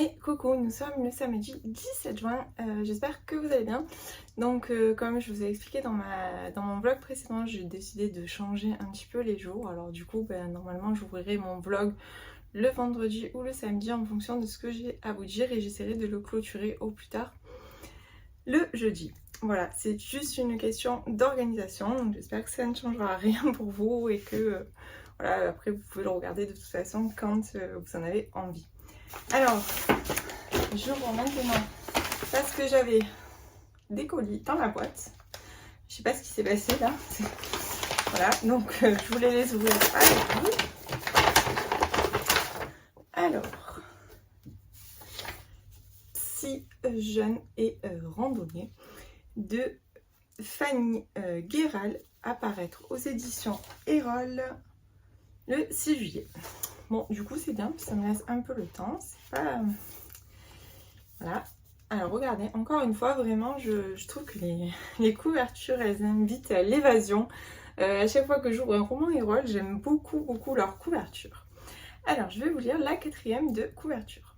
Et coucou, nous sommes le samedi 17 juin, j'espère que vous allez bien. Donc comme je vous ai expliqué dans mon vlog précédent, j'ai décidé de changer un petit peu les jours. Alors du coup, normalement j'ouvrirai mon vlog le vendredi ou le samedi en fonction de ce que j'ai à vous dire et j'essaierai de le clôturer au plus tard le jeudi. Voilà, c'est juste une question d'organisation, donc j'espère que ça ne changera rien pour vous et que voilà, après vous pouvez le regarder de toute façon quand vous en avez envie. Alors, j'ouvre maintenant parce que j'avais des colis dans la boîte. Je sais pas ce qui s'est passé là. Voilà, donc je voulais les ouvrir avec vous. Alors, Si jeune et randonnée de Fanny Guéral, apparaître aux éditions Erol le 6 juillet. Bon, du coup, c'est bien, ça me laisse un peu le temps. C'est pas... Voilà. Alors, regardez, encore une fois, vraiment, je trouve que les couvertures, elles invitent à l'évasion. À chaque fois que j'ouvre un roman Erol, j'aime beaucoup leur couverture. Alors, je vais vous lire la 4e de couverture.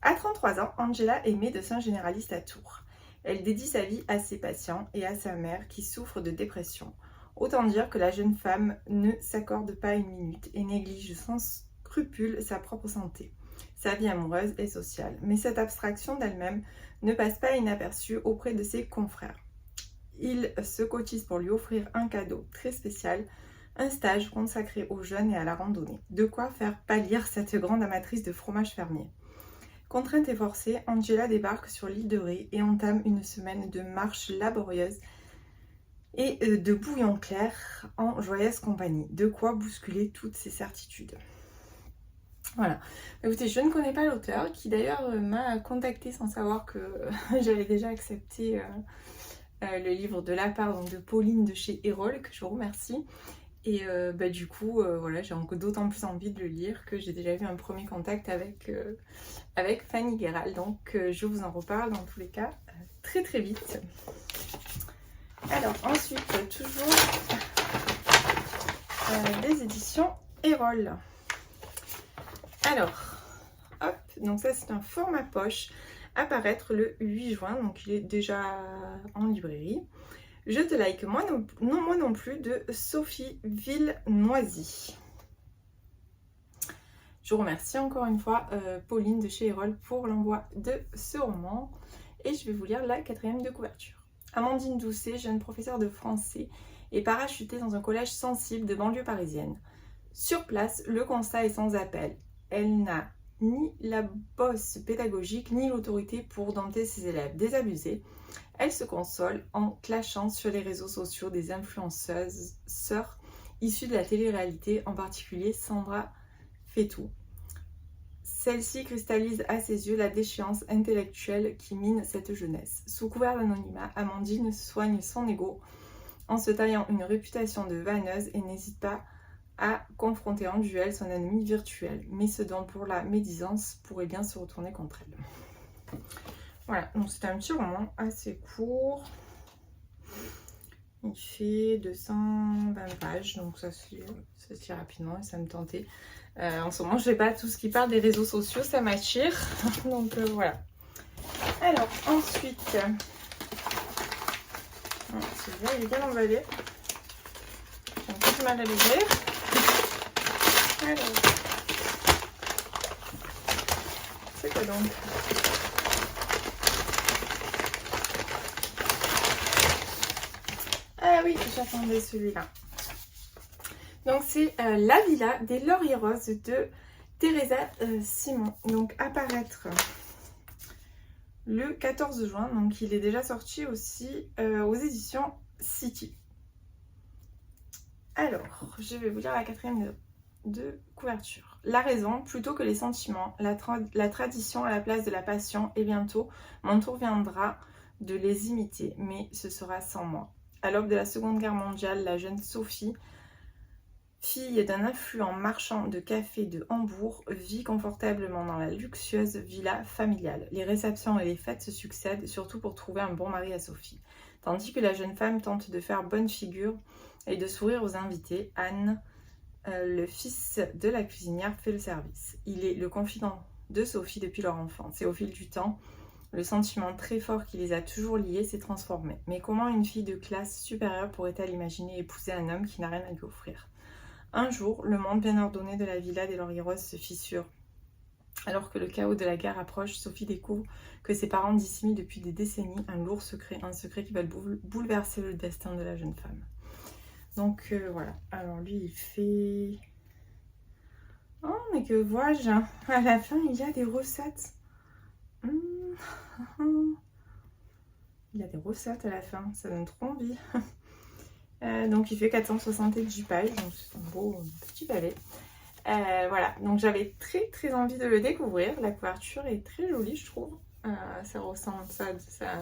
À 33 ans, Angela est médecin généraliste à Tours. Elle dédie sa vie à ses patients et à sa mère qui souffre de dépression. Autant dire que la jeune femme ne s'accorde pas une minute et néglige sans scrupule sa propre santé, sa vie amoureuse et sociale. Mais cette abstraction d'elle-même ne passe pas inaperçue auprès de ses confrères. Ils se cotisent pour lui offrir un cadeau très spécial, un stage consacré aux jeunes et à la randonnée. De quoi faire pâlir cette grande amatrice de fromage fermier. Contrainte et forcée, Angela débarque sur l'île de Ré et entame une semaine de marche laborieuse et de bouillon clair en joyeuse compagnie. De quoi bousculer toutes ses certitudes. Voilà. Écoutez, je ne connais pas l'auteur qui d'ailleurs m'a contacté sans savoir que j'avais déjà accepté le livre de la part donc, de Pauline de chez Erol, que je vous remercie. Et du coup, voilà, j'ai d'autant plus envie de le lire que j'ai déjà eu un premier contact avec Fanny Guéral. Donc je vous en reparle dans tous les cas très vite. Alors ensuite, toujours des éditions Erol. Alors, hop, donc ça c'est un format poche, apparaître le 8 juin, donc il est déjà en librairie. Je te like, moi non plus, de Sophie Villenoisy. Je remercie encore une fois Pauline de chez Erol pour l'envoi de ce roman. Et je vais vous lire la 4e de couverture. Amandine Doucet, jeune professeure de français, est parachutée dans un collège sensible de banlieue parisienne. Sur place, le constat est sans appel. Elle n'a ni la bosse pédagogique ni l'autorité pour dompter ses élèves désabusés. Elle se console en clashant sur les réseaux sociaux des influenceuses sœurs issues de la télé-réalité, en particulier Sandra Fétou. Celle-ci cristallise à ses yeux la déchéance intellectuelle qui mine cette jeunesse. Sous couvert d'anonymat, Amandine soigne son ego en se taillant une réputation de vanneuse et n'hésite pas à confronter en duel son ennemi virtuel. Mais ce dont pour la médisance pourrait bien se retourner contre elle. Voilà, donc c'est un petit roman assez court. Il fait 220 pages, donc ça se lit rapidement et ça me tentait. En ce moment, je ne sais pas, tout ce qui parle des réseaux sociaux, ça m'attire. Donc voilà. Alors, ensuite, celui-là, il est bien emballé. J'ai un peu du mal à l'ouvrir. Alors, c'est quoi donc? Ah oui, j'attendais celui-là. Donc c'est La Villa des Lauriers Roses de Teresa Simon. Donc apparaître le 14 juin. Donc il est déjà sorti aussi aux éditions City. Alors, je vais vous lire la 4e de couverture. La raison plutôt que les sentiments, la tradition à la place de la passion, et bientôt mon tour viendra de les imiter, mais ce sera sans moi. À l'aube de la Seconde Guerre mondiale, la jeune Sophie, fille d'un influent marchand de café de Hambourg, vit confortablement dans la luxueuse villa familiale. Les réceptions et les fêtes se succèdent, surtout pour trouver un bon mari à Sophie. Tandis que la jeune femme tente de faire bonne figure et de sourire aux invités, Anne, le fils de la cuisinière, fait le service. Il est le confident de Sophie depuis leur enfance. Et au fil du temps, le sentiment très fort qui les a toujours liés s'est transformé. Mais comment une fille de classe supérieure pourrait-elle imaginer épouser un homme qui n'a rien à lui offrir? Un jour, le monde bien ordonné de la villa des Laurier-Rose se fissure. Alors que le chaos de la guerre approche, Sophie découvre que ses parents dissimulent depuis des décennies un secret qui va bouleverser le destin de la jeune femme. Donc voilà, alors lui il fait... Oh mais que vois-je? À la fin il y a des recettes. Il y a des recettes à la fin, ça donne trop envie. Donc il fait 470 pages, donc c'est un beau petit pavé. Voilà, donc j'avais très envie de le découvrir. La couverture est très jolie, je trouve. Ça ressemble, ça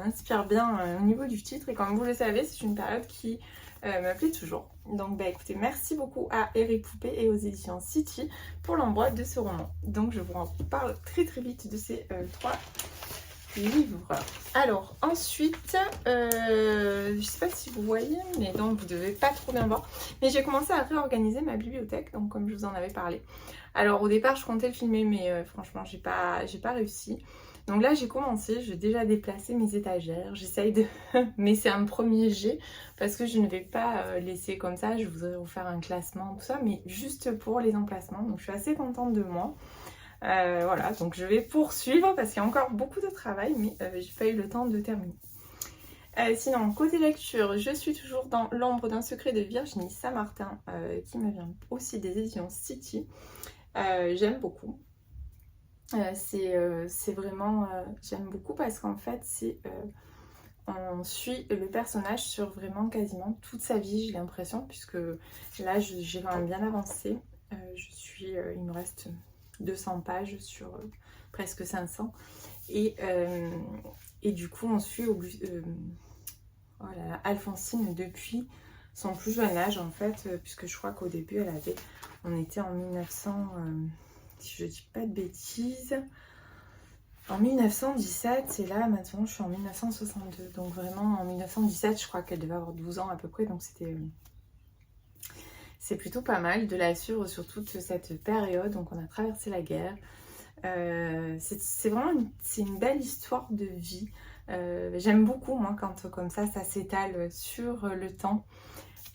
inspire bien au niveau du titre. Et comme vous le savez, c'est une période qui me plaît toujours. Donc bah écoutez, merci beaucoup à Eric Poupée et aux éditions City pour l'envoi de ce roman. Donc je vous en parle très vite de ces 3 livres. Alors ensuite, je sais pas si vous voyez, mais donc vous devez pas trop bien voir, mais j'ai commencé à réorganiser ma bibliothèque, donc comme je vous en avais parlé. Alors au départ je comptais le filmer, mais franchement j'ai pas réussi. Donc là j'ai commencé, j'ai déjà déplacé mes étagères, j'essaye de... mais c'est un premier jet, parce que je ne vais pas laisser comme ça, je voudrais vous faire un classement, tout ça, mais juste pour les emplacements, donc je suis assez contente de moi. Voilà, donc je vais poursuivre parce qu'il y a encore beaucoup de travail, mais j'ai pas eu le temps de terminer. Sinon, côté lecture, je suis toujours dans L'ombre d'un secret de Virginie Saint-Martin, qui me vient aussi des éditions City. J'aime beaucoup. C'est vraiment... j'aime beaucoup parce qu'en fait, on suit le personnage sur vraiment quasiment toute sa vie, j'ai l'impression, puisque là, j'ai quand même bien avancé. Il me reste 200 pages sur presque 500. Et du coup, on suit Alphonsine depuis son plus jeune âge, en fait, puisque je crois qu'au début, on était en 1900, si je dis pas de bêtises, en 1917, et là, maintenant, je suis en 1962. Donc vraiment, en 1917, je crois qu'elle devait avoir 12 ans à peu près, donc c'est plutôt pas mal de la suivre sur toute cette période. Donc on a traversé la guerre. C'est vraiment une belle histoire de vie. J'aime beaucoup moi quand comme ça s'étale sur le temps.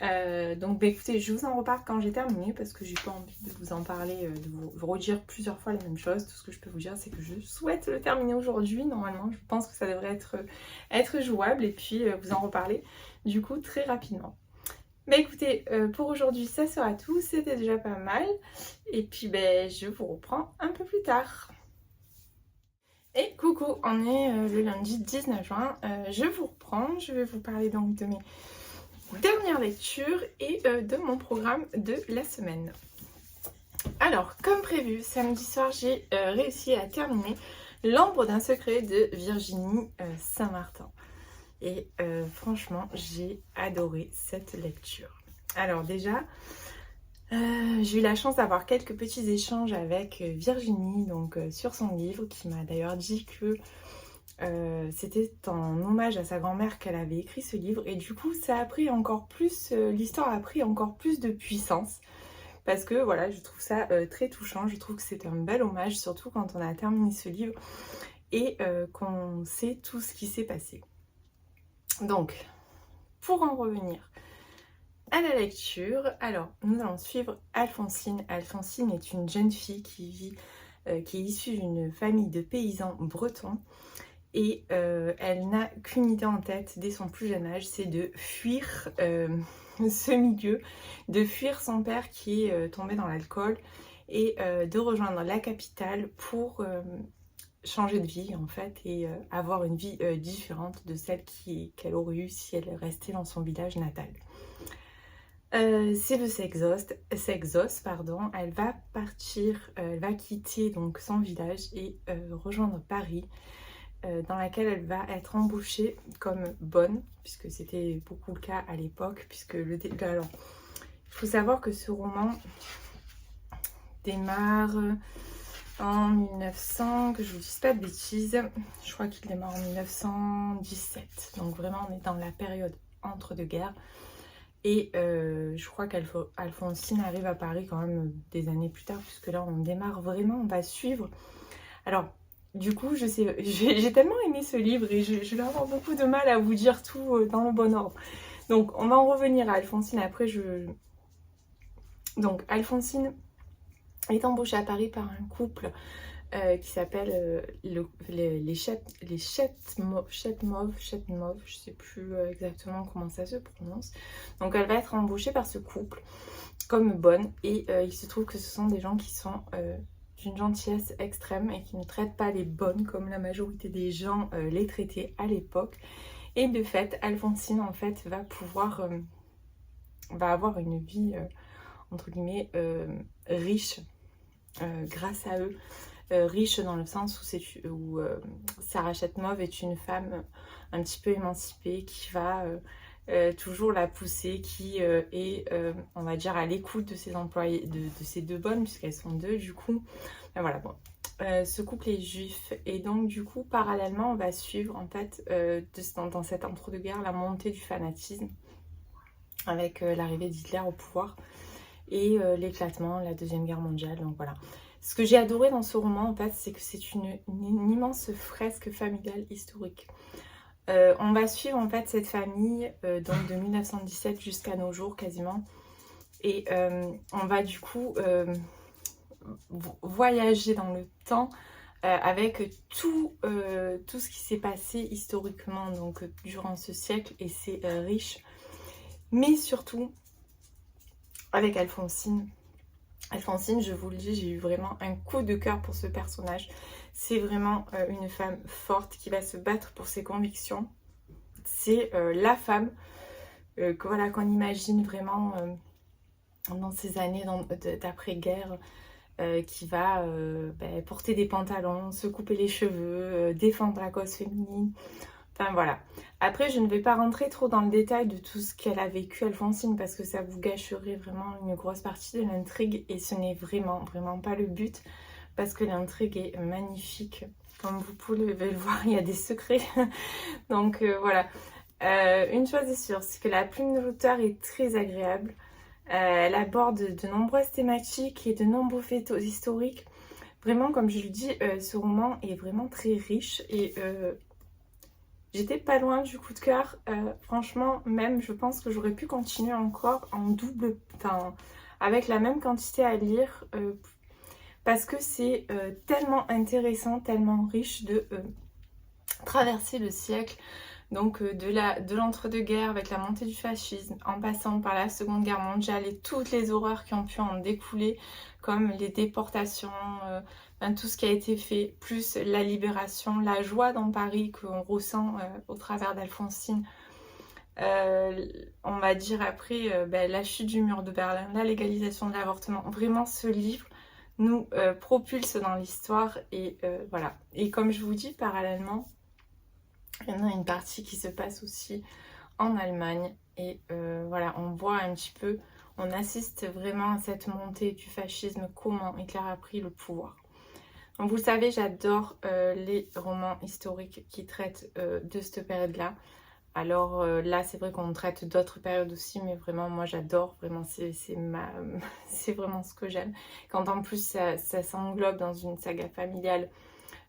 Donc bah, écoutez, je vous en reparle quand j'ai terminé parce que j'ai pas envie de vous en parler, de vous redire plusieurs fois les mêmes choses. Tout ce que je peux vous dire, c'est que je souhaite le terminer aujourd'hui. Normalement, je pense que ça devrait être jouable et puis vous en reparler du coup très rapidement. Bah écoutez, pour aujourd'hui ça sera tout, c'était déjà pas mal. Et puis ben, je vous reprends un peu plus tard. Et coucou, on est le lundi 19 juin, je vous reprends, je vais vous parler donc de mes dernières lectures et de mon programme de la semaine. Alors, comme prévu, samedi soir, j'ai réussi à terminer L'ombre d'un secret de Virginie Saint-Martin. Et franchement, j'ai adoré cette lecture. Alors déjà, j'ai eu la chance d'avoir quelques petits échanges avec Virginie donc, sur son livre, qui m'a d'ailleurs dit que c'était en hommage à sa grand-mère qu'elle avait écrit ce livre. Et du coup, ça a pris encore plus, l'histoire a pris encore plus de puissance. Parce que voilà, je trouve ça très touchant, je trouve que c'est un bel hommage, surtout quand on a terminé ce livre et qu'on sait tout ce qui s'est passé. Donc, pour en revenir à la lecture, alors nous allons suivre Alphonsine. Alphonsine est une jeune fille qui est issue d'une famille de paysans bretons et elle n'a qu'une idée en tête dès son plus jeune âge, c'est de fuir ce milieu, de fuir son père qui est tombé dans l'alcool et de rejoindre la capitale pour changer de vie en fait et avoir une vie différente de celle qu'elle aurait eue si elle restait dans son village natal. Si le s'exauce, pardon, elle va partir, elle va quitter donc son village et rejoindre Paris, dans laquelle elle va être embauchée comme bonne, puisque c'était beaucoup le cas à l'époque, puisque alors, il faut savoir que ce roman démarre en 1900, que je vous dise pas de bêtises, je crois qu'il démarre en 1917, donc vraiment on est dans la période entre-deux-guerres. Et je crois qu'Alphonsine arrive à Paris quand même des années plus tard, puisque là on démarre vraiment, on va suivre Alors, du coup, je sais, j'ai tellement aimé ce livre et je vais avoir beaucoup de mal à vous dire tout dans le bon ordre. Donc, on va en revenir à Alphonsine. Après, Donc, Alphonsine est embauchée à Paris par un couple qui s'appelle les Chetmov, je sais plus exactement comment ça se prononce. Donc, elle va être embauchée par ce couple comme bonne et il se trouve que ce sont des gens qui sont d'une gentillesse extrême et qui ne traitent pas les bonnes comme la majorité des gens les traitaient à l'époque. Et de fait, Alphonsine en fait va avoir une vie entre guillemets riche grâce à eux. Riche dans le sens où Sarah Chetmov est une femme un petit peu émancipée qui va toujours la pousser, qui est, on va dire, à l'écoute de ses employés, de ses deux bonnes, puisqu'elles sont deux du coup. Ben voilà, bon. Ce couple est juif et donc du coup parallèlement on va suivre en fait dans cet entre-deux-guerres la montée du fanatisme avec l'arrivée d'Hitler au pouvoir et l'éclatement, la Deuxième Guerre mondiale, donc voilà. Ce que j'ai adoré dans ce roman, en fait, c'est que c'est une immense fresque familiale historique. On va suivre, en fait, cette famille donc de 1917 jusqu'à nos jours, quasiment. Et on va, du coup, voyager dans le temps avec tout ce qui s'est passé historiquement, donc, durant ce siècle, et c'est riche. Mais surtout, avec Alphonsine. Alphonsine, je vous le dis, j'ai eu vraiment un coup de cœur pour ce personnage. C'est vraiment une femme forte qui va se battre pour ses convictions. C'est la femme qu'on imagine vraiment dans ces années d'après-guerre qui va porter des pantalons, se couper les cheveux, défendre la cause féminine. Enfin voilà. Après, je ne vais pas rentrer trop dans le détail de tout ce qu'elle a vécu, Alphonsine, parce que ça vous gâcherait vraiment une grosse partie de l'intrigue. Et ce n'est vraiment pas le but, parce que l'intrigue est magnifique. Comme vous pouvez le voir, il y a des secrets. Donc voilà. Une chose est sûre, c'est que la plume de l'auteur est très agréable. Elle aborde de nombreuses thématiques et de nombreux faits historiques. Vraiment, comme je le dis, ce roman est vraiment très riche et... j'étais pas loin du coup de cœur, franchement, même je pense que j'aurais pu continuer encore en double, enfin avec la même quantité à lire, parce que c'est tellement intéressant, tellement riche de traverser le siècle, donc de l'entre-deux-guerres avec la montée du fascisme, en passant par la Seconde Guerre mondiale et toutes les horreurs qui ont pu en découler, comme les déportations, tout ce qui a été fait, plus la libération, la joie dans Paris qu'on ressent au travers d'Alphonsine. On va dire après la chute du mur de Berlin, la légalisation de l'avortement. Vraiment, ce livre nous propulse dans l'histoire et voilà. Et comme je vous dis, parallèlement, il y en a une partie qui se passe aussi en Allemagne et voilà, on voit un petit peu, on assiste vraiment à cette montée du fascisme, comment Hitler a pris le pouvoir. Donc vous le savez, j'adore les romans historiques qui traitent de cette période-là. Alors là, c'est vrai qu'on traite d'autres périodes aussi, mais vraiment, moi j'adore, vraiment, c'est vraiment ce que j'aime. Quand en plus ça s'englobe dans une saga familiale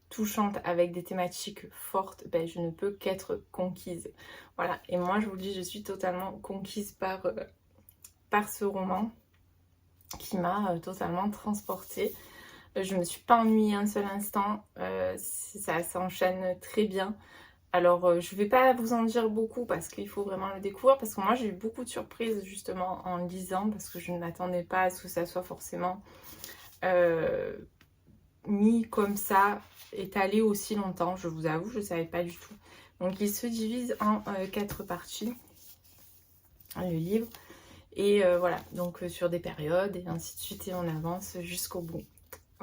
touchante avec des thématiques fortes, ben, je ne peux qu'être conquise. Voilà, et moi je vous le dis, je suis totalement conquise par ce roman qui m'a totalement transportée. Je me suis pas ennuyée un seul instant, ça s'enchaîne très bien. Alors je vais pas vous en dire beaucoup parce qu'il faut vraiment le découvrir, parce que moi j'ai eu beaucoup de surprises justement en le lisant, parce que je ne m'attendais pas à ce que ça soit forcément mis comme ça, étalé aussi longtemps. Je vous avoue, je ne savais pas du tout. Donc il se divise en 4 parties, le livre, et voilà, donc sur des périodes et ainsi de suite, et on avance jusqu'au bout.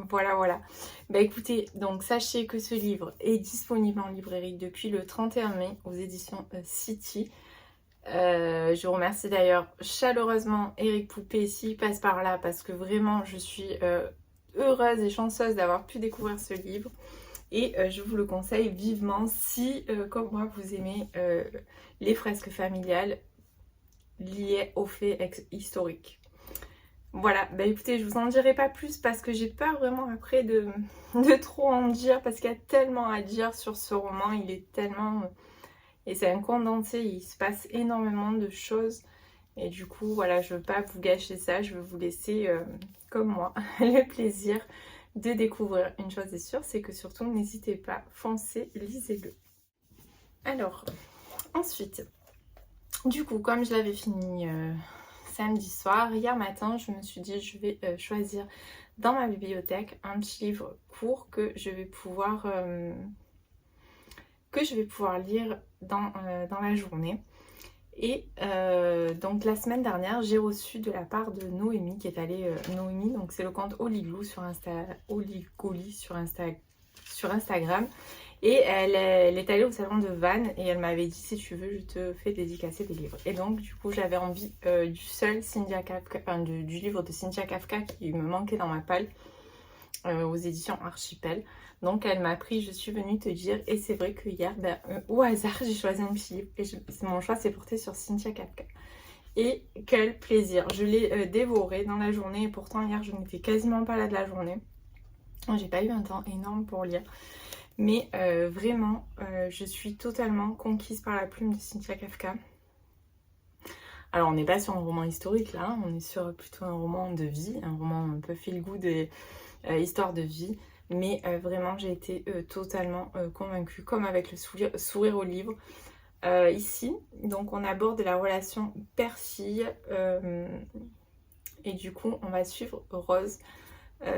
Voilà, voilà. Bah écoutez, donc sachez que ce livre est disponible en librairie depuis le 31 mai aux éditions City. Je remercie d'ailleurs chaleureusement Eric Poupé s'il passe par là, parce que vraiment je suis heureuse et chanceuse d'avoir pu découvrir ce livre. Et je vous le conseille vivement si, comme moi, vous aimez les fresques familiales liées aux faits historiques. Voilà, bah écoutez, je vous en dirai pas plus parce que j'ai peur vraiment après de trop en dire parce qu'il y a tellement à dire sur ce roman, il est tellement... Et c'est un condensé, il se passe énormément de choses. Et du coup, voilà, je veux pas vous gâcher ça, je veux vous laisser, comme moi, le plaisir de découvrir. Une chose est sûre, c'est que surtout, n'hésitez pas, foncez, lisez-le. Alors, ensuite, du coup, comme je l'avais fini samedi soir, hier matin, je me suis dit, je vais choisir dans ma bibliothèque un petit livre court que je vais pouvoir lire dans la journée. Et donc la semaine dernière, j'ai reçu de la part de Noémie qui est allée... Noémie, donc c'est le compte Oligou sur Oligoli sur Instagram. Et elle est allée au salon de Vannes et elle m'avait dit si tu veux, je te fais dédicacer des livres. Et donc du coup, j'avais envie du seul Cynthia Kafka, enfin, du livre de Cynthia Kafka qui me manquait dans ma palle aux éditions Archipel. Donc elle m'a pris, je suis venue te dire, et c'est vrai que hier, au hasard, j'ai choisi un petit livre et mon choix s'est porté sur Cynthia Kafka. Et quel plaisir, je l'ai dévoré dans la journée et pourtant hier je n'étais quasiment pas là de la journée. J'ai pas eu un temps énorme pour lire, mais vraiment je suis totalement conquise par la plume de Cynthia Kafka. Alors on n'est pas sur un roman historique là, on est sur plutôt un roman de vie, un roman un peu feel good et histoire de vie. Mais vraiment j'ai été totalement convaincue, comme avec le sourire au livre. Ici, donc on aborde la relation père-fille et du coup on va suivre Rose.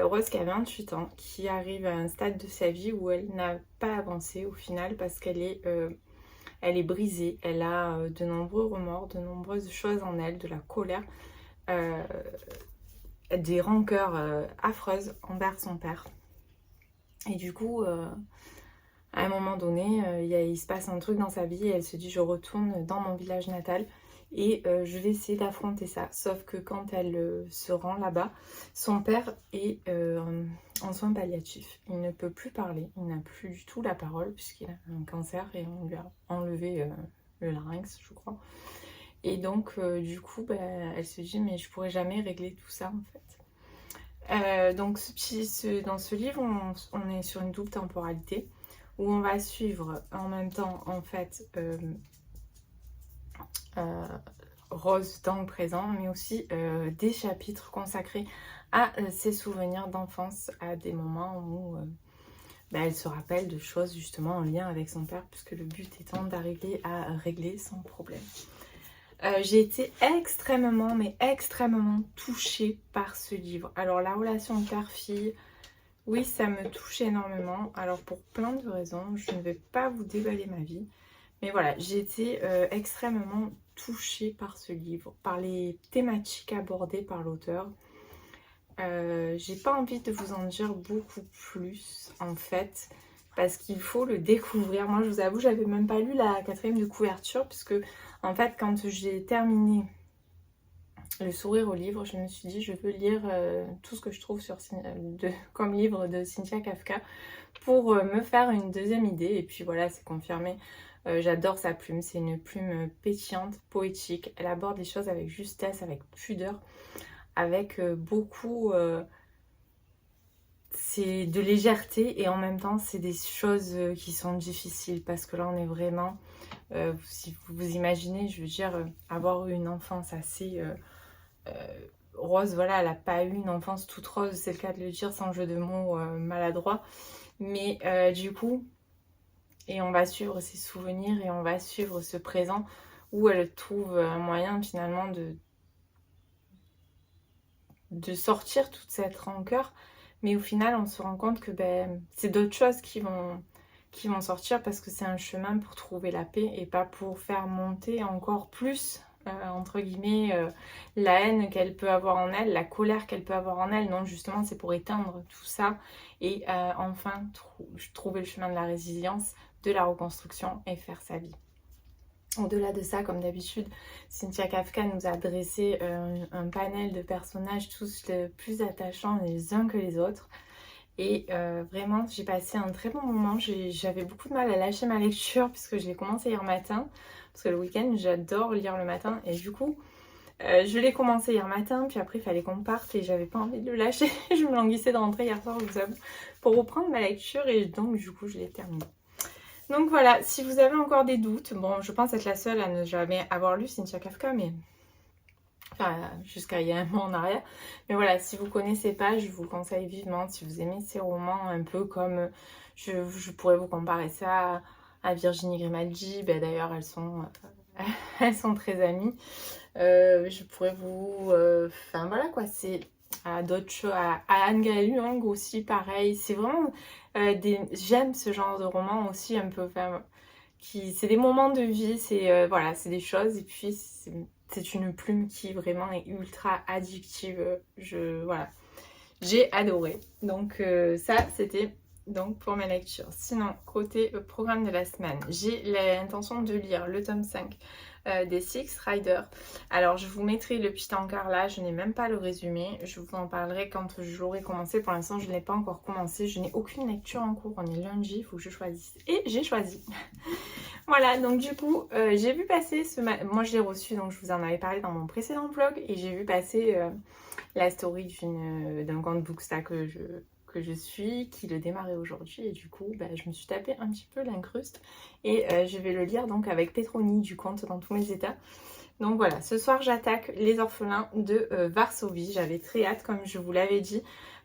Rose qui a 28 ans, qui arrive à un stade de sa vie où elle n'a pas avancé au final parce qu'elle est brisée, elle a de nombreux remords, de nombreuses choses en elle, de la colère, des rancœurs affreuses envers son père. Et du coup, à un moment donné, il se passe un truc dans sa vie et elle se dit je retourne dans mon village natal et je vais essayer d'affronter ça. Sauf que quand elle se rend là-bas, son père est en soins palliatifs. Il ne peut plus parler, il n'a plus du tout la parole puisqu'il a un cancer et on lui a enlevé le larynx, je crois. Et donc, du coup, elle se dit mais je pourrais jamais régler tout ça en fait. Donc dans ce livre, on est sur une double temporalité où on va suivre en même temps en fait Rose dans le présent, mais aussi des chapitres consacrés à ses souvenirs d'enfance, à des moments où elle se rappelle de choses justement en lien avec son père, puisque le but étant d'arriver à régler son problème. J'ai été extrêmement, mais extrêmement touchée par ce livre. Alors la relation père-fille, oui, ça me touche énormément. Alors pour plein de raisons, je ne vais pas vous déballer ma vie. Mais voilà, j'ai été extrêmement touchée par ce livre, par les thématiques abordées par l'auteur. J'ai pas envie de vous en dire beaucoup plus en fait, parce qu'il faut le découvrir. Moi je vous avoue, j'avais même pas lu la 4e de couverture, puisque en fait quand j'ai terminé le sourire au livre, je me suis dit je veux lire tout ce que je trouve comme livre de Cynthia Kafka pour me faire une deuxième idée. Et puis voilà, c'est confirmé. J'adore sa plume, c'est une plume pétillante, poétique. Elle aborde les choses avec justesse, avec pudeur, avec beaucoup... c'est de légèreté et en même temps c'est des choses qui sont difficiles parce que là on est vraiment... si vous vous imaginez, je veux dire, avoir eu une enfance assez... Rose, voilà, elle n'a pas eu une enfance toute rose, c'est le cas de le dire sans jeu de mots maladroit. Mais du coup... Et on va suivre ses souvenirs et on va suivre ce présent où elle trouve un moyen finalement de sortir toute cette rancœur. Mais au final, on se rend compte que c'est d'autres choses qui vont sortir parce que c'est un chemin pour trouver la paix et pas pour faire monter encore plus, entre guillemets, la haine qu'elle peut avoir en elle, la colère qu'elle peut avoir en elle. Non, justement, c'est pour éteindre tout ça et enfin trouver le chemin de la résilience, de la reconstruction et faire sa vie. Au-delà de ça, comme d'habitude, Cynthia Kafka nous a dressé un panel de personnages tous les plus attachants les uns que les autres. Et vraiment, j'ai passé un très bon moment. J'avais beaucoup de mal à lâcher ma lecture puisque je l'ai commencé hier matin. Parce que le week-end, j'adore lire le matin. Et du coup, Je l'ai commencé hier matin, puis après il fallait qu'on parte et j'avais pas envie de le lâcher. Je me languissais de rentrer hier soir, je vous avoue, pour reprendre ma lecture et donc du coup je l'ai terminé. Donc voilà, si vous avez encore des doutes, bon je pense être la seule à ne jamais avoir lu Cynthia Kafka, mais enfin jusqu'à il y a un mois en arrière. Mais voilà, si vous connaissez pas, je vous le conseille vivement. Si vous aimez ces romans un peu comme, je pourrais vous comparer ça à Virginie Grimaldi, ben, d'ailleurs elles sont très amies. Je pourrais vous... Enfin voilà quoi, c'est à d'autres choses, à Anne Gaëlle aussi pareil. C'est vraiment j'aime ce genre de roman aussi un peu... Enfin, c'est des moments de vie, c'est voilà, c'est des choses et puis c'est une plume qui vraiment est ultra addictive. Voilà, j'ai adoré. Donc ça c'était donc pour mes lectures. Sinon côté programme de la semaine, j'ai l'intention de lire le tome 5 des Six Riders. Alors je vous mettrai le petit encart là, je n'ai même pas le résumé, je vous en parlerai quand je l'aurai commencé. Pour l'instant je ne l'ai pas encore commencé, je n'ai aucune lecture en cours, on est lundi, il faut que je choisisse et j'ai choisi. Voilà, donc du coup j'ai vu passer moi je l'ai reçu, donc je vous en avais parlé dans mon précédent vlog, et j'ai vu passer la story d'un compte Booksta que je suis, qui le démarrait aujourd'hui, et du coup bah, je me suis tapé un petit peu l'incruste et je vais le lire donc avec Petroni du compte Dans tous mes états. Donc voilà, ce soir j'attaque Les Orphelins de Varsovie. J'avais très hâte, comme je vous l'avais dit,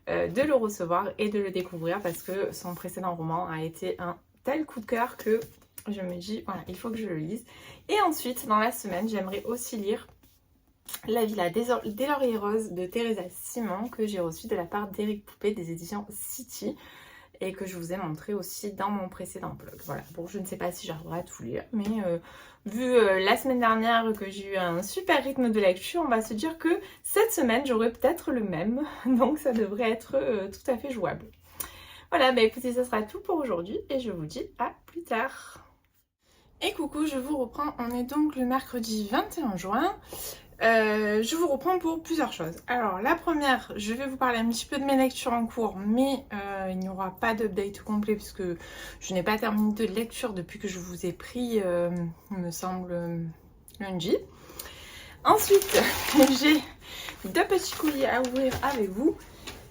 de le recevoir et de le découvrir parce que son précédent roman a été un tel coup de cœur que je me dis voilà, il faut que je le lise. Et ensuite dans la semaine j'aimerais aussi lire La Villa des Lauriers Roses de Teresa Simon, que j'ai reçu de la part d'Éric Poupée des éditions City et que je vous ai montré aussi dans mon précédent blog. Voilà, bon je ne sais pas si j'arriverai à tout lire, mais vu la semaine dernière que j'ai eu un super rythme de lecture, on va se dire que cette semaine j'aurai peut-être le même, donc ça devrait être tout à fait jouable. Voilà, bah écoutez, ça sera tout pour aujourd'hui et je vous dis à plus tard. Et coucou, je vous reprends, on est donc le mercredi 21 juin. Je vous reprends pour plusieurs choses. Alors la première, je vais vous parler un petit peu de mes lectures en cours, mais il n'y aura pas d'update complet puisque je n'ai pas terminé de lecture depuis que je vous ai pris, il me semble, lundi. Ensuite, j'ai 2 petits courriers à ouvrir avec vous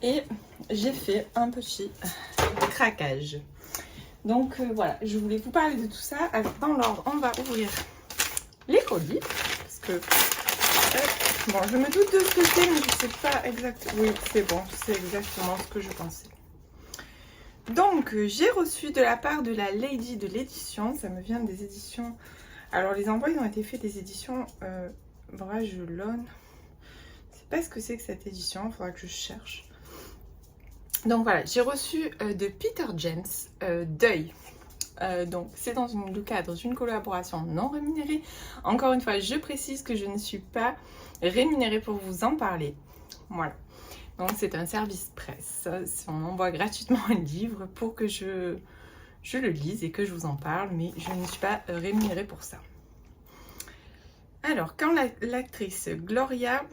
et j'ai fait un petit craquage. Donc voilà, je voulais vous parler de tout ça. Alors dans l'ordre, on va ouvrir les colis parce que bon, je me doute de ce que c'est, mais je sais pas exactement. Oui, c'est bon, c'est exactement ce que je pensais. Donc, j'ai reçu de la part de la Lady de l'édition. Ça me vient des éditions. Alors, les envois, ils ont été faits des éditions Bragelonne. Je sais pas ce que c'est que cette édition. Il faudra que je cherche. Donc, voilà, j'ai reçu de Peter James Deuil. Donc c'est dans le cadre d'une collaboration non rémunérée. Encore une fois, je précise que je ne suis pas rémunérée pour vous en parler. Voilà. Donc c'est un service presse. On envoie gratuitement un livre pour que je le lise et que je vous en parle, mais je ne suis pas rémunérée pour ça. Alors, quand l'actrice Gloria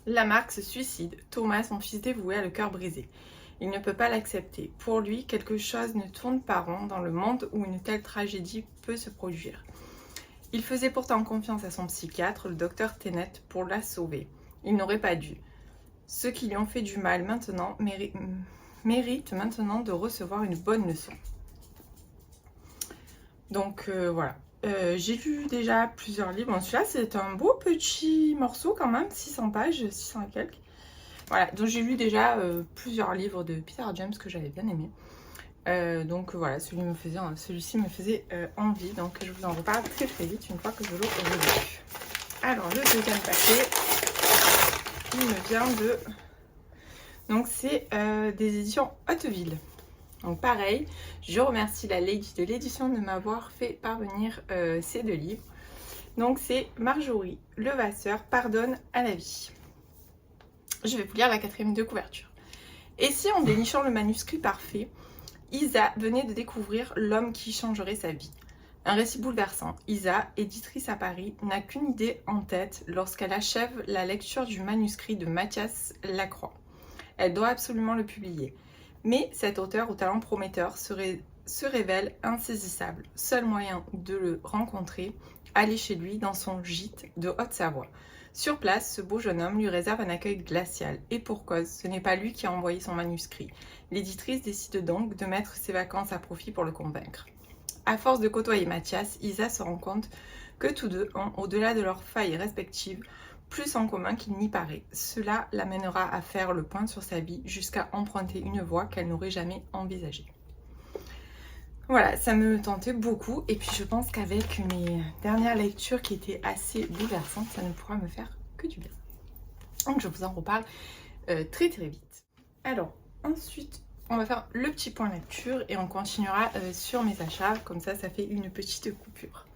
Lamarck se suicide, Thomas, son fils dévoué, a le cœur brisé. Il ne peut pas l'accepter. Pour lui, quelque chose ne tourne pas rond dans le monde où une telle tragédie peut se produire. Il faisait pourtant confiance à son psychiatre, le docteur Tennant, pour la sauver. Il n'aurait pas dû. Ceux qui lui ont fait du mal maintenant méritent maintenant de recevoir une bonne leçon. Donc voilà. J'ai lu déjà plusieurs livres. Bon, celui-là, c'est un beau petit morceau quand même, 600 pages, 600 et quelques. Voilà, donc j'ai lu déjà plusieurs livres de Peter James que j'avais bien aimé. Donc voilà, celui-ci me faisait envie, donc je vous en reparle très très vite une fois que je l'aurai lu. Alors le deuxième paquet, il me vient de... Donc c'est des éditions Hauteville. Donc pareil, je remercie la Lady de l'édition de m'avoir fait parvenir ces 2 livres. Donc c'est Marjorie Levasseur, Pardonne à la vie. Je vais vous lire la 4e de couverture. Et si en dénichant le manuscrit parfait, Isa venait de découvrir l'homme qui changerait sa vie. Un récit bouleversant. Isa, éditrice à Paris, n'a qu'une idée en tête lorsqu'elle achève la lecture du manuscrit de Mathias Lacroix. Elle doit absolument le publier. Mais cet auteur au talent prometteur se révèle insaisissable. Seul moyen de le rencontrer, aller chez lui dans son gîte de Haute-Savoie. Sur place, ce beau jeune homme lui réserve un accueil glacial. Et pour cause, ce n'est pas lui qui a envoyé son manuscrit. L'éditrice décide donc de mettre ses vacances à profit pour le convaincre. À force de côtoyer Mathias, Isa se rend compte que tous deux ont, au-delà de leurs failles respectives, plus en commun qu'il n'y paraît. Cela l'amènera à faire le point sur sa vie jusqu'à emprunter une voie qu'elle n'aurait jamais envisagée. Voilà, ça me tentait beaucoup et puis je pense qu'avec mes dernières lectures qui étaient assez bouleversantes, ça ne pourra me faire que du bien. Donc je vous en reparle très vite. Alors, ensuite, on va faire le petit point lecture et on continuera sur mes achats, comme ça fait une petite coupure.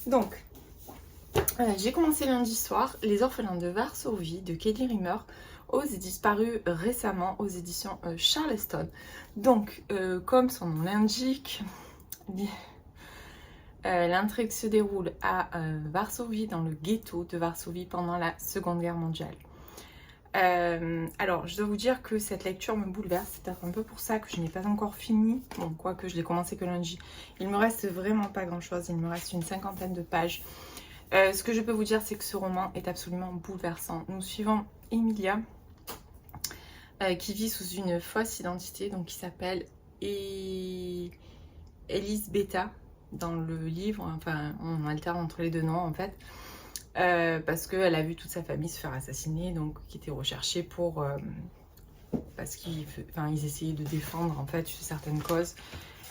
Donc, j'ai commencé lundi soir Les Orphelins de Varsovie de Kelly Rimmer, disparu récemment aux éditions Charleston. Donc, comme son nom l'indique, l'intrigue se déroule à Varsovie, dans le ghetto de Varsovie pendant la Seconde Guerre mondiale. Alors, je dois vous dire que cette lecture me bouleverse, c'est peut-être un peu pour ça que je n'ai pas encore fini, bon, quoique je l'ai commencé que lundi. Il me reste vraiment pas grand-chose, il me reste une 50aine de pages. Ce que je peux vous dire, c'est que ce roman est absolument bouleversant. Nous suivons Emilia, qui vit sous une fausse identité, donc qui s'appelle Elisbeta dans le livre. Enfin, on alterne entre les deux noms en fait, parce qu'elle a vu toute sa famille se faire assassiner, donc qui était recherchée pour parce qu'ils essayaient de défendre en fait certaines causes.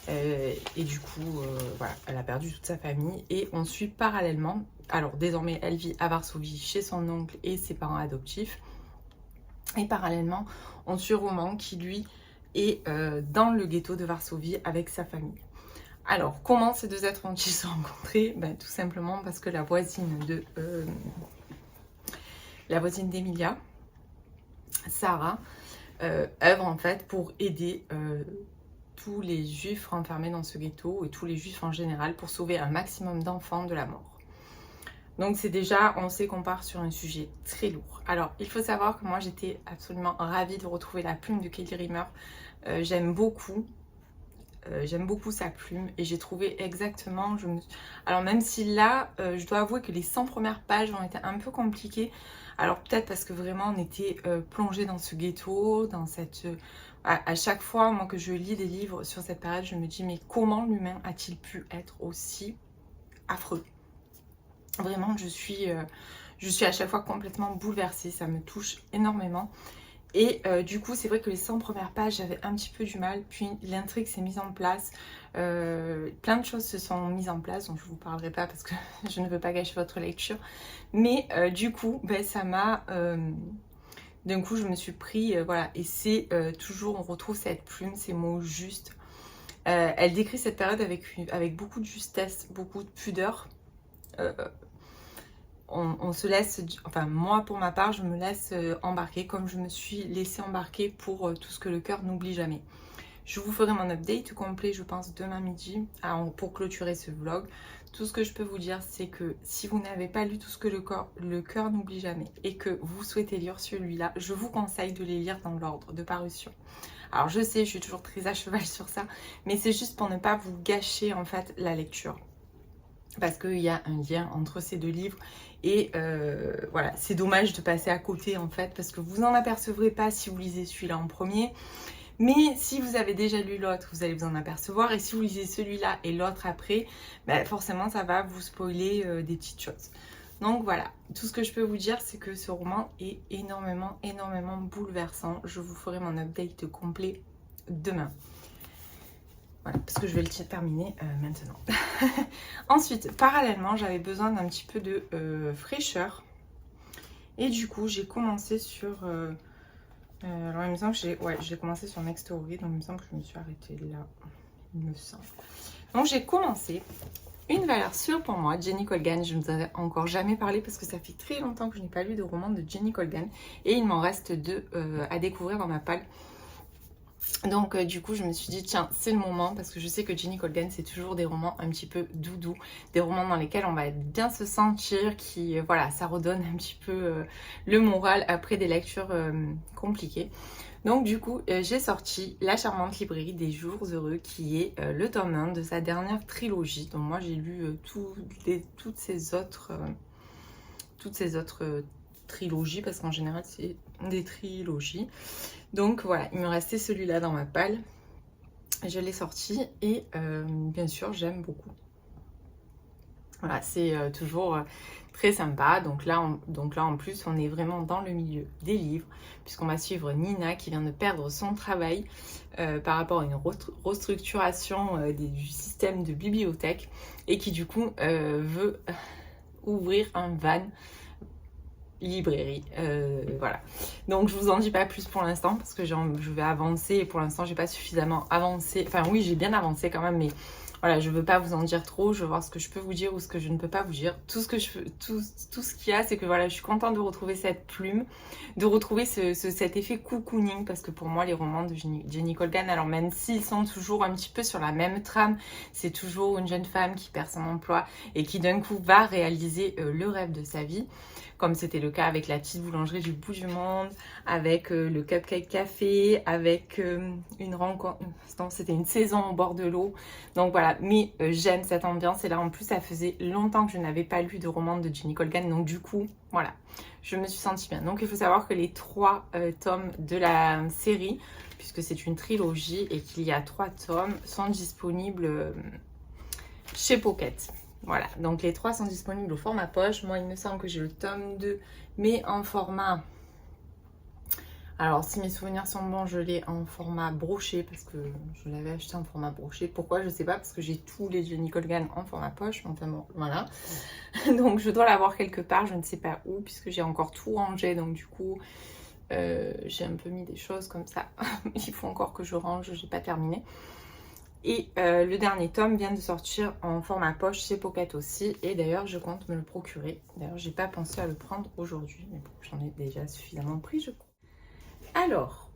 Et du coup, voilà, elle a perdu toute sa famille et on suit parallèlement. Alors désormais, elle vit à Varsovie chez son oncle et ses parents adoptifs. Et parallèlement, on suit Roman qui, lui, est dans le ghetto de Varsovie avec sa famille. Alors, comment ces deux êtres ont-ils se rencontrés? Tout simplement parce que la voisine d'Emilia, Sarah, œuvre en fait pour aider tous les juifs renfermés dans ce ghetto et tous les juifs en général pour sauver un maximum d'enfants de la mort. Donc c'est déjà, on sait qu'on part sur un sujet très lourd. Alors il faut savoir que moi j'étais absolument ravie de retrouver la plume de Kelly Rimmer. J'aime beaucoup sa plume et j'ai trouvé exactement... Alors même si là, je dois avouer que les 100 premières pages ont été un peu compliquées. Alors peut-être parce que vraiment on était plongé dans ce ghetto, dans cette... À chaque fois, moi que je lis des livres sur cette période, je me dis mais comment l'humain a-t-il pu être aussi affreux? Vraiment, je suis à chaque fois complètement bouleversée, ça me touche énormément. Et du coup, c'est vrai que les 100 premières pages, j'avais un petit peu du mal. Puis l'intrigue s'est mise en place. Plein de choses se sont mises en place, donc je ne vous parlerai pas parce que je ne veux pas gâcher votre lecture. Mais du coup, ça m'a... d'un coup, je me suis pris... voilà, et c'est toujours, on retrouve cette plume, ces mots justes. Elle décrit cette période avec beaucoup de justesse, beaucoup de pudeur. On se laisse, enfin moi pour ma part je me laisse embarquer comme je me suis laissée embarquer pour tout ce que le cœur n'oublie jamais. Je vous ferai mon update complet je pense demain midi pour clôturer ce vlog. Tout ce que je peux vous dire c'est que si vous n'avez pas lu tout ce que le cœur n'oublie jamais et que vous souhaitez lire celui-là, je vous conseille de les lire dans l'ordre de parution. Alors je sais, je suis toujours très à cheval sur ça, mais c'est juste pour ne pas vous gâcher en fait la lecture. Parce qu'il y a un lien entre ces deux livres et voilà, c'est dommage de passer à côté en fait parce que vous n'en apercevrez pas si vous lisez celui-là en premier, mais si vous avez déjà lu l'autre vous allez vous en apercevoir, et si vous lisez celui-là et l'autre après, forcément ça va vous spoiler des petites choses. Donc voilà, tout ce que je peux vous dire c'est que ce roman est énormément bouleversant. Je vous ferai mon update complet demain. Voilà, parce que je vais le terminer maintenant. Ensuite, parallèlement, j'avais besoin d'un petit peu de fraîcheur. Et du coup, j'ai commencé sur... alors, il me semble que j'ai commencé sur Next Story. Donc, il me semble que je me suis arrêtée là. Il me semble. Donc, j'ai commencé Une valeur sûre pour moi, Jenny Colgan. Je ne vous en ai encore jamais parlé parce que ça fait très longtemps que je n'ai pas lu de roman de Jenny Colgan. Et il m'en reste deux à découvrir dans ma palle. Donc du coup je me suis dit tiens c'est le moment, parce que je sais que Jenny Colgan c'est toujours des romans un petit peu doudou, des romans dans lesquels on va bien se sentir, qui voilà, ça redonne un petit peu le moral après des lectures compliquées. Donc du coup j'ai sorti La charmante librairie des jours heureux, qui est le tome 1 de sa dernière trilogie. Donc moi j'ai lu toutes ces autres toutes ces autres trilogies, parce qu'en général c'est des trilogies. Donc voilà, il me restait celui-là dans ma palle. Je l'ai sorti et bien sûr j'aime beaucoup. Voilà, c'est toujours très sympa. Donc là, en plus, on est vraiment dans le milieu des livres, puisqu'on va suivre Nina qui vient de perdre son travail par rapport à une restructuration du système de bibliothèque et qui du coup veut ouvrir un van librairie. Voilà. Donc je vous en dis pas plus pour l'instant parce que je vais avancer et pour l'instant j'ai pas suffisamment avancé. Enfin oui, j'ai bien avancé quand même, mais voilà, je veux pas vous en dire trop, je veux voir ce que je peux vous dire ou ce que je ne peux pas vous dire. Tout ce qu'il y a, c'est que voilà, je suis contente de retrouver cette plume, de retrouver cet effet cocooning, parce que pour moi, les romans de Jenny Colgan, alors même s'ils sont toujours un petit peu sur la même trame, c'est toujours une jeune femme qui perd son emploi et qui d'un coup va réaliser le rêve de sa vie, comme c'était le cas avec la petite boulangerie du bout du monde, avec le Cupcake Café, avec une rencontre, non, c'était une saison au bord de l'eau. Donc voilà, mais j'aime cette ambiance et là en plus ça faisait longtemps que je n'avais pas lu de roman de Jenny Colgan, donc du coup voilà, je me suis sentie bien. Donc il faut savoir que les 3 tomes de la série, puisque c'est une trilogie et qu'il y a 3 tomes, sont disponibles chez Pocket. Voilà, donc les 3 sont disponibles au format poche. Moi il me semble que j'ai le tome 2 mais en format... Alors, si mes souvenirs sont bons, je l'ai en format broché parce que je l'avais acheté en format broché. Pourquoi? Je sais pas, parce que j'ai tous les Jenny Colgan en format poche. Enfin bon, voilà. Donc, je dois l'avoir quelque part, je ne sais pas où, puisque j'ai encore tout rangé. Donc, du coup, j'ai un peu mis des choses comme ça. Il faut encore que je range, j'ai pas terminé. Et le dernier tome vient de sortir en format poche chez Pocket aussi. Et d'ailleurs, je compte me le procurer. D'ailleurs, j'ai pas pensé à le prendre aujourd'hui. Mais bon, j'en ai déjà suffisamment pris, je crois. Alors,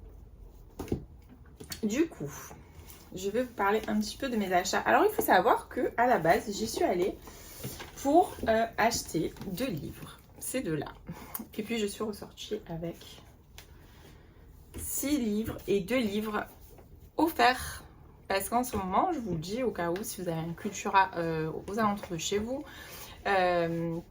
du coup, je vais vous parler un petit peu de mes achats. Alors, il faut savoir que à la base, j'y suis allée pour acheter 2 livres. Ces 2-là. Et puis, je suis ressortie avec 6 livres et 2 livres offerts. Parce qu'en ce moment, je vous le dis, au cas où, si vous avez un Cultura aux alentours de chez vous,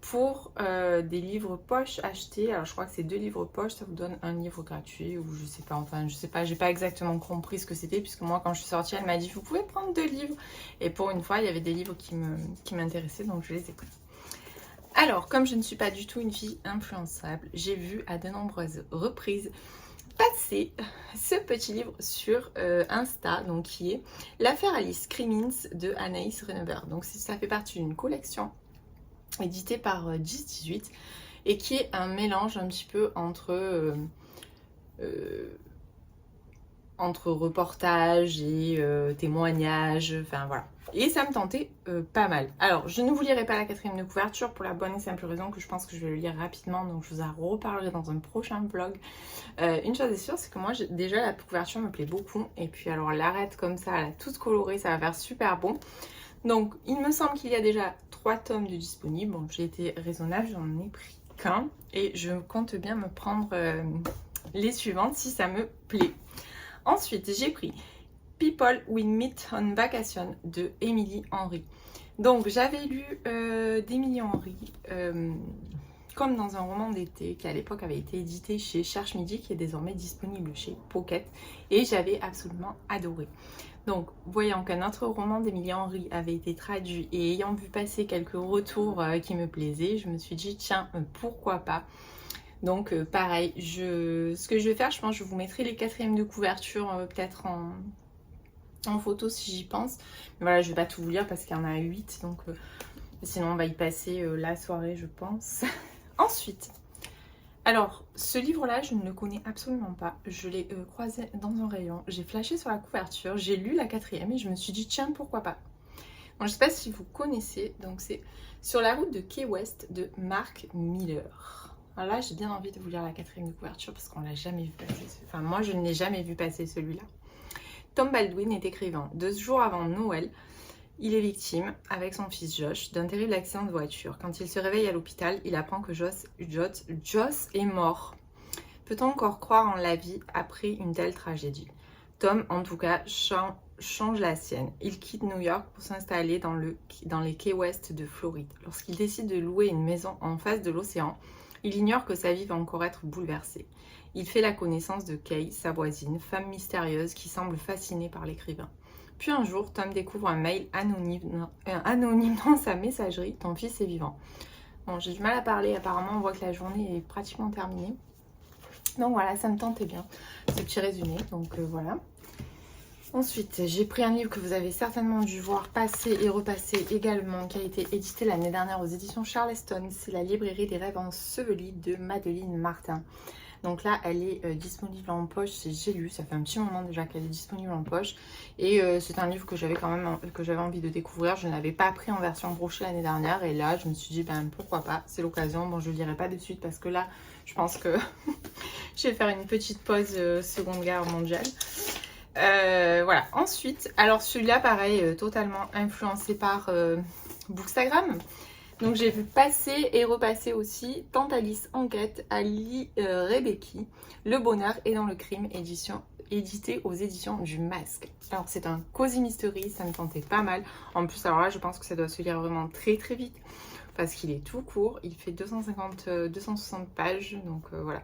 pour des livres poche achetés, alors je crois que c'est 2 livres poche, ça vous donne un livre gratuit ou je sais pas, enfin je sais pas, j'ai pas exactement compris ce que c'était, puisque moi quand je suis sortie elle m'a dit vous pouvez prendre 2 livres, et pour une fois il y avait des livres qui m'intéressaient, donc je les ai pris. Alors comme je ne suis pas du tout une fille influençable, j'ai vu à de nombreuses reprises passer ce petit livre sur Insta, donc qui est L'affaire Alice Crimmins de Anaïs Renever. Donc ça fait partie d'une collection édité par 10-18 et qui est un mélange un petit peu entre reportages et témoignages, enfin voilà. Et ça me tentait pas mal. Alors, je ne vous lirai pas la 4e de couverture pour la bonne et simple raison que je pense que je vais le lire rapidement, donc je vous en reparlerai dans un prochain vlog. Une chose est sûre, c'est que moi, déjà, la couverture me plaît beaucoup. Et puis, alors, l'arête comme ça, elle a toute colorée, ça va faire super bon. Donc, il me semble qu'il y a déjà 3 tomes de disponibles. Bon, j'ai été raisonnable, j'en ai pris qu'un. Et je compte bien me prendre les suivantes si ça me plaît. Ensuite, j'ai pris People We Meet on Vacation de Émilie Henry. Donc, j'avais lu d'Émilie Henry comme dans un roman d'été qui à l'époque avait été édité chez Cherche Midi, qui est désormais disponible chez Pocket. Et j'avais absolument adoré. Donc, voyant qu'un autre roman d'Émilie Henry avait été traduit et ayant vu passer quelques retours qui me plaisaient, je me suis dit, tiens, pourquoi pas. Donc, pareil, ce que je vais faire, je pense que je vous mettrai les 4e de couverture peut-être en photo si j'y pense. Mais voilà, je vais pas tout vous lire parce qu'il y en a 8, donc sinon on va y passer la soirée, je pense. Ensuite, alors, ce livre-là, je ne le connais absolument pas. Je l'ai croisé dans un rayon. J'ai flashé sur la couverture. J'ai lu la 4e et je me suis dit, tiens, pourquoi pas. Donc, je ne sais pas si vous connaissez. Donc, c'est Sur la route de Key West de Mark Miller. Alors là, j'ai bien envie de vous lire la 4e de couverture parce qu'on ne l'a jamais vu passer. Enfin, moi, je ne l'ai jamais vu passer celui-là. Tom Baldwin est écrivain. 2 jours avant Noël, il est victime, avec son fils Josh, d'un terrible accident de voiture. Quand il se réveille à l'hôpital, il apprend que Josh est mort. Peut-on encore croire en la vie après une telle tragédie? Tom, en tout cas, change la sienne. Il quitte New York pour s'installer dans les Key West de Floride. Lorsqu'il décide de louer une maison en face de l'océan, il ignore que sa vie va encore être bouleversée. Il fait la connaissance de Kay, sa voisine, femme mystérieuse qui semble fascinée par l'écrivain. Puis un jour, Tom découvre un mail anonyme dans sa messagerie. Ton fils est vivant. Bon, j'ai du mal à parler, apparemment on voit que la journée est pratiquement terminée. Donc voilà, ça me tentait bien, ce petit résumé, donc voilà. Ensuite, j'ai pris un livre que vous avez certainement dû voir passer et repasser également, qui a été édité l'année dernière aux éditions Charleston. C'est La librairie des rêves ensevelis de Madeleine Martin. Donc là, elle est disponible en poche, j'ai lu, ça fait un petit moment déjà qu'elle est disponible en poche. Et c'est un livre que j'avais envie de découvrir. Je ne l'avais pas pris en version brochée l'année dernière. Et là, je me suis dit, ben pourquoi pas, c'est l'occasion. Bon, je ne le lirai pas de suite parce que là, je pense que je vais faire une petite pause Seconde Guerre mondiale. Voilà, ensuite, alors celui-là, pareil, totalement influencé par Bookstagram. Donc j'ai vu passer et repasser aussi Tantalis Enquête, Ali Rebecki, Le bonheur est dans le crime, édité aux éditions du Masque. Alors c'est un cozy mystery, ça me tentait pas mal. En plus, alors là, je pense que ça doit se lire vraiment très très vite parce qu'il est tout court. Il fait 260 pages, donc voilà.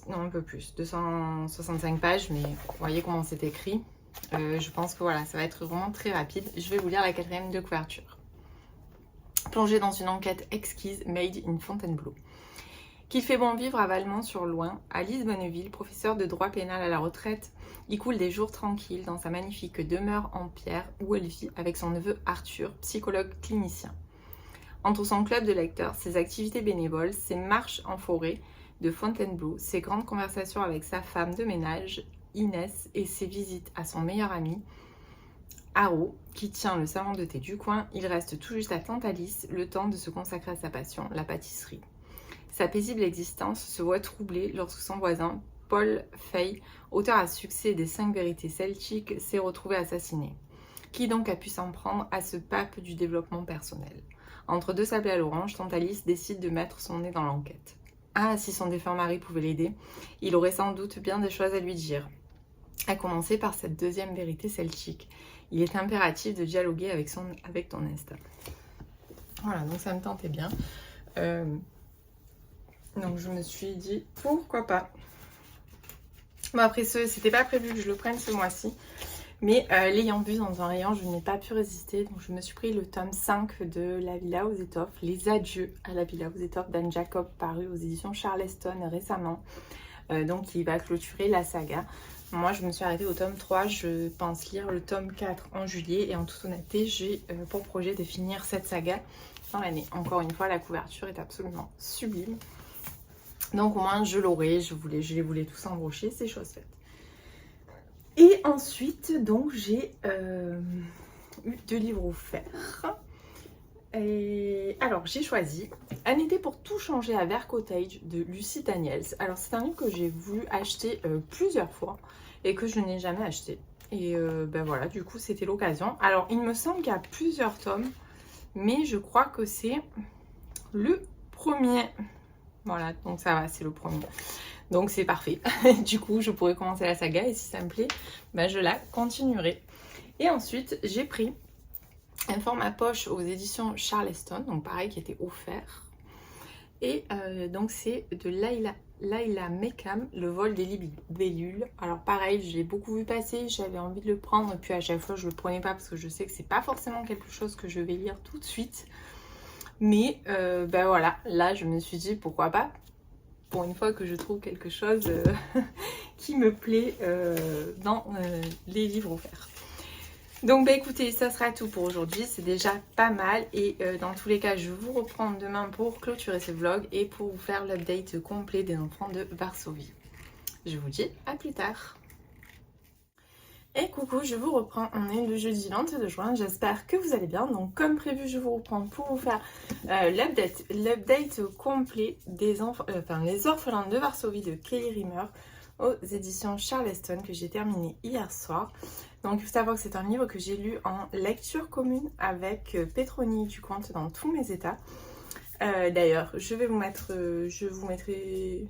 Non, un peu plus, 265 pages, mais vous voyez comment c'est écrit. Je pense que voilà, ça va être vraiment très rapide. Je vais vous lire la 4e de couverture. Plongé dans une enquête exquise made in Fontainebleau. Qu'il fait bon vivre à Valmont-sur-Loing, Alice Bonneville, professeure de droit pénal à la retraite, y coule des jours tranquilles dans sa magnifique demeure en pierre où elle vit avec son neveu Arthur, psychologue clinicien. Entre son club de lecteurs, ses activités bénévoles, ses marches en forêt de Fontainebleau, ses grandes conversations avec sa femme de ménage, Inès, et ses visites à son meilleur ami, Haro, qui tient le salon de thé du coin, il reste tout juste à Tantalis, le temps de se consacrer à sa passion, la pâtisserie. Sa paisible existence se voit troublée lorsque son voisin, Paul Fay, auteur à succès des 5 vérités celtiques, s'est retrouvé assassiné. Qui donc a pu s'en prendre à ce pape du développement personnel? Entre deux sablés à l'orange, Tantalis décide de mettre son nez dans l'enquête. Ah, si son défunt mari pouvait l'aider, il aurait sans doute bien des choses à lui dire. À commencer par cette 2e vérité celtique. Il est impératif de dialoguer avec ton instinct. Voilà, donc ça me tentait bien. Donc je me suis dit, pourquoi pas. Bon, après, c'était pas prévu que je le prenne ce mois-ci. Mais l'ayant vu dans un rayon, je n'ai pas pu résister. Donc je me suis pris le tome 5 de La Villa aux étoffes, Les adieux à la Villa aux étoffes d'Anne Jacob, paru aux éditions Charleston récemment. Donc il va clôturer la saga. Moi, je me suis arrêtée au tome 3. Je pense lire le tome 4 en juillet. Et en toute honnêteté, j'ai pour projet de finir cette saga dans l'année. Encore une fois, la couverture est absolument sublime. Donc au moins, je l'aurai. Je les voulais tous embrocher. C'est chose faite. Et ensuite, donc, j'ai eu 2 livres offerts. Et alors, j'ai choisi Un été pour tout changer à Vert Cottage de Lucy Daniels. Alors, c'est un livre que j'ai voulu acheter plusieurs fois et que je n'ai jamais acheté. Et ben voilà, du coup, c'était l'occasion. Alors, il me semble qu'il y a plusieurs tomes, mais je crois que c'est le premier. Voilà, donc ça va, c'est le premier. Donc, c'est parfait. Du coup, je pourrais commencer la saga et si ça me plaît, ben, je la continuerai. Et ensuite, j'ai pris un format poche aux éditions Charleston, donc pareil, qui était offert. Et donc c'est de Laila Mekam, Le vol des libellules. Alors pareil, je l'ai beaucoup vu passer, j'avais envie de le prendre, et puis à chaque fois je le prenais pas parce que je sais que c'est pas forcément quelque chose que je vais lire tout de suite. Mais ben voilà, là je me suis dit pourquoi pas, pour une fois que je trouve quelque chose qui me plaît dans les livres offerts. Donc bah écoutez, ça sera tout pour aujourd'hui, c'est déjà pas mal et dans tous les cas je vous reprends demain pour clôturer ce vlog et pour vous faire l'update complet des enfants de Varsovie. Je vous dis à plus tard. Et coucou, je vous reprends, on est le jeudi 22 juin, j'espère que vous allez bien. Donc comme prévu, je vous reprends pour vous faire l'update complet des les orphelins de Varsovie de Kelly Rimmer aux éditions Charleston que j'ai terminé hier soir. Donc il faut savoir que c'est un livre que j'ai lu en lecture commune avec Pétronie du compte dans tous mes états. D'ailleurs, je vous mettrai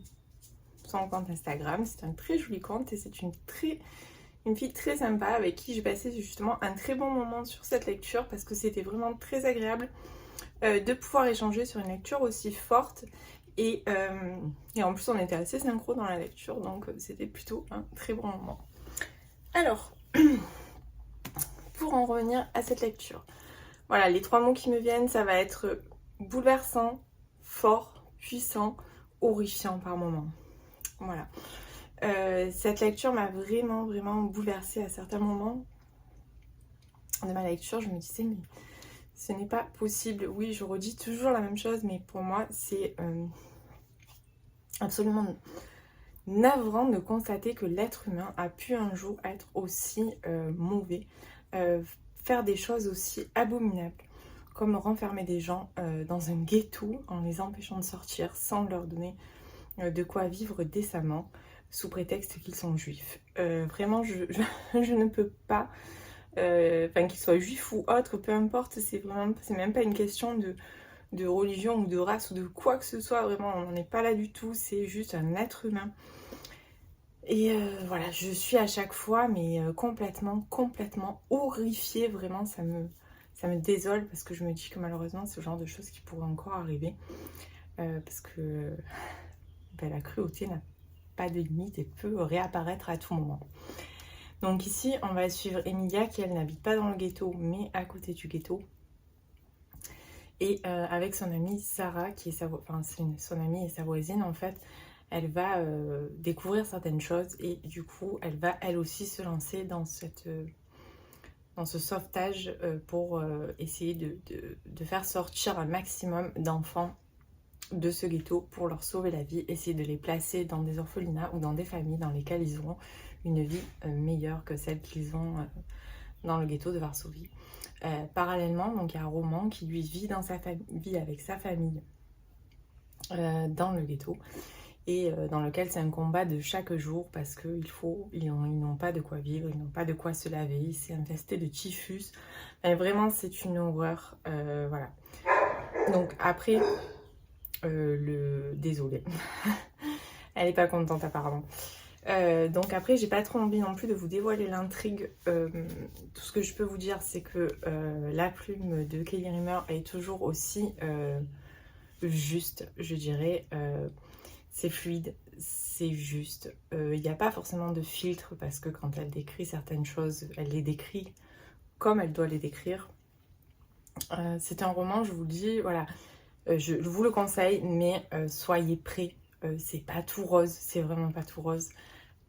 son compte Instagram, c'est un très joli compte et c'est une une fille très sympa avec qui j'ai passé justement un très bon moment sur cette lecture parce que c'était vraiment très agréable de pouvoir échanger sur une lecture aussi forte et en plus on était assez synchro dans la lecture, donc c'était plutôt un très bon moment. Alors, pour en revenir à cette lecture, voilà, les 3 mots qui me viennent, ça va être bouleversant, fort, puissant, horrifiant par moment. Voilà. Cette lecture m'a vraiment bouleversée à certains moments de ma lecture. Je me disais, mais ce n'est pas possible. Oui, je redis toujours la même chose, mais pour moi, c'est absolument navrant de constater que l'être humain a pu un jour être aussi mauvais, faire des choses aussi abominables, comme renfermer des gens dans un ghetto en les empêchant de sortir sans leur donner de quoi vivre décemment sous prétexte qu'ils sont juifs. Vraiment, je ne peux pas, enfin qu'ils soient juifs ou autres, peu importe, c'est même pas une question de religion ou de race ou de quoi que ce soit, vraiment, on n'en est pas là du tout, c'est juste un être humain. Et voilà, je suis à chaque fois, mais complètement horrifiée, vraiment, ça me désole parce que je me dis que malheureusement, c'est ce genre de choses qui pourraient encore arriver. Parce que la cruauté n'a pas de limite et peut réapparaître à tout moment. Donc ici, on va suivre Emilia qui, elle, n'habite pas dans le ghetto, mais à côté du ghetto. Et avec son amie Sarah, qui est son amie et sa voisine, en fait, elle va découvrir certaines choses et du coup, elle va elle aussi se lancer dans ce sauvetage pour essayer de faire sortir un maximum d'enfants de ce ghetto pour leur sauver la vie, essayer de les placer dans des orphelinats ou dans des familles dans lesquelles ils auront une vie meilleure que celle qu'ils ont dans le ghetto de Varsovie. Parallèlement, donc il y a un Roman qui lui vit avec sa famille dans le ghetto et dans lequel c'est un combat de chaque jour parce qu'ils n'ont pas de quoi vivre, ils n'ont pas de quoi se laver, il s'est infesté de typhus. Mais vraiment, c'est une horreur. Voilà. Donc après, désolée, elle n'est pas contente apparemment. Donc après, j'ai pas trop envie non plus de vous dévoiler l'intrigue. Tout ce que je peux vous dire, c'est que la plume de Kelly Rimmer est toujours aussi juste, je dirais. C'est fluide, c'est juste. Il n'y a pas forcément de filtre parce que quand elle décrit certaines choses, elle les décrit comme elle doit les décrire. C'est un roman, je vous le dis, voilà, je vous le conseille, mais soyez prêts. C'est pas tout rose, c'est vraiment pas tout rose.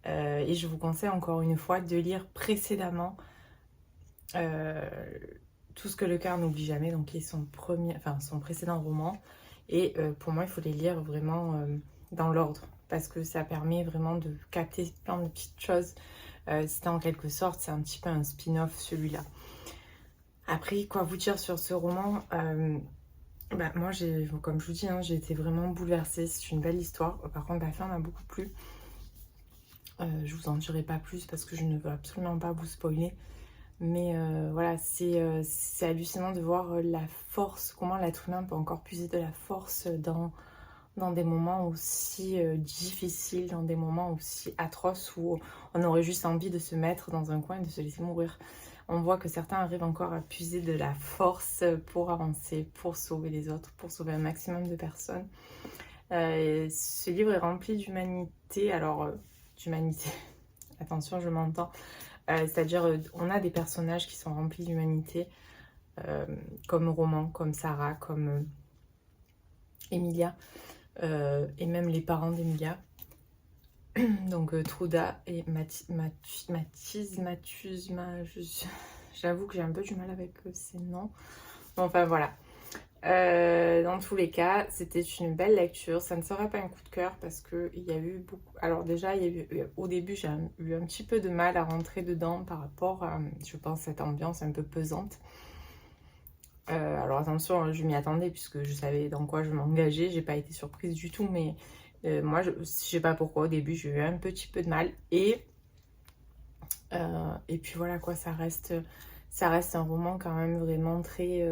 Et je vous conseille encore une fois de lire précédemment Tout ce que le cœur n'oublie jamais, donc qui est son précédent roman. Et pour moi, il faut les lire vraiment dans l'ordre parce que ça permet vraiment de capter plein de petites choses. C'est en quelque sorte, c'est un petit peu un spin-off celui-là. Après, quoi vous dire sur ce roman moi, comme je vous dis, j'ai été vraiment bouleversée. C'est une belle histoire. Par contre, la fin m'a beaucoup plu. Je vous en dirai pas plus parce que je ne veux absolument pas vous spoiler. Mais voilà, c'est hallucinant de voir la force, comment l'être humain peut encore puiser de la force dans des moments aussi difficiles, dans des moments aussi atroces où on aurait juste envie de se mettre dans un coin et de se laisser mourir. On voit que certains arrivent encore à puiser de la force pour avancer, pour sauver les autres, pour sauver un maximum de personnes. Ce livre est rempli d'humanité. Alors, d'humanité, attention, je m'entends. C'est-à-dire, on a des personnages qui sont remplis d'humanité, comme Roman, comme Sarah, comme Emilia, et même les parents d'Emilia. Donc Truda et j'avoue que j'ai un peu du mal avec ces noms. Bon, enfin voilà. Dans tous les cas, c'était une belle lecture. Ça ne serait pas un coup de cœur parce qu'il y a eu beaucoup. Alors, déjà, au début, j'ai eu un petit peu de mal à rentrer dedans par rapport à, je pense, cette ambiance un peu pesante. Alors, attention, je m'y attendais puisque je savais dans quoi je m'engageais. J'ai pas été surprise du tout, mais moi, je sais pas pourquoi, au début, j'ai eu un petit peu de mal. Et puis voilà, quoi, ça reste un roman quand même vraiment très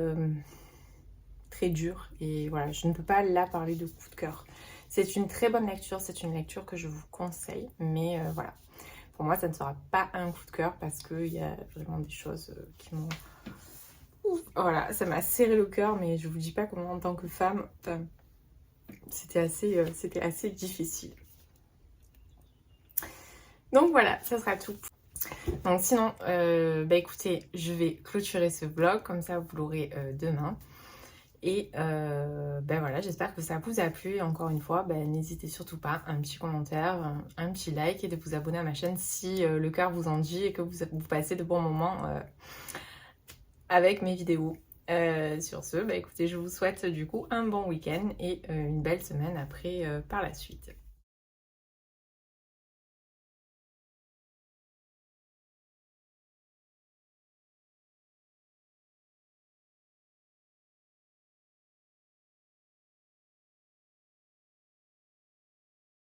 dur et voilà, je ne peux pas là parler de coup de cœur. C'est une très bonne lecture, c'est une lecture que je vous conseille, mais voilà, pour moi ça ne sera pas un coup de cœur parce qu'il y a vraiment des choses qui m'ont... Voilà, ça m'a serré le cœur, mais je vous dis pas comment en tant que femme, c'était assez difficile. Donc voilà, ça sera tout. Donc sinon, écoutez, je vais clôturer ce vlog, comme ça vous l'aurez demain. Et voilà, j'espère que ça vous a plu. Et encore une fois, n'hésitez surtout pas, un petit commentaire, un petit like et de vous abonner à ma chaîne si le cœur vous en dit et que vous passez de bons moments avec mes vidéos. Sur ce, écoutez, je vous souhaite du coup un bon week-end et une belle semaine après par la suite.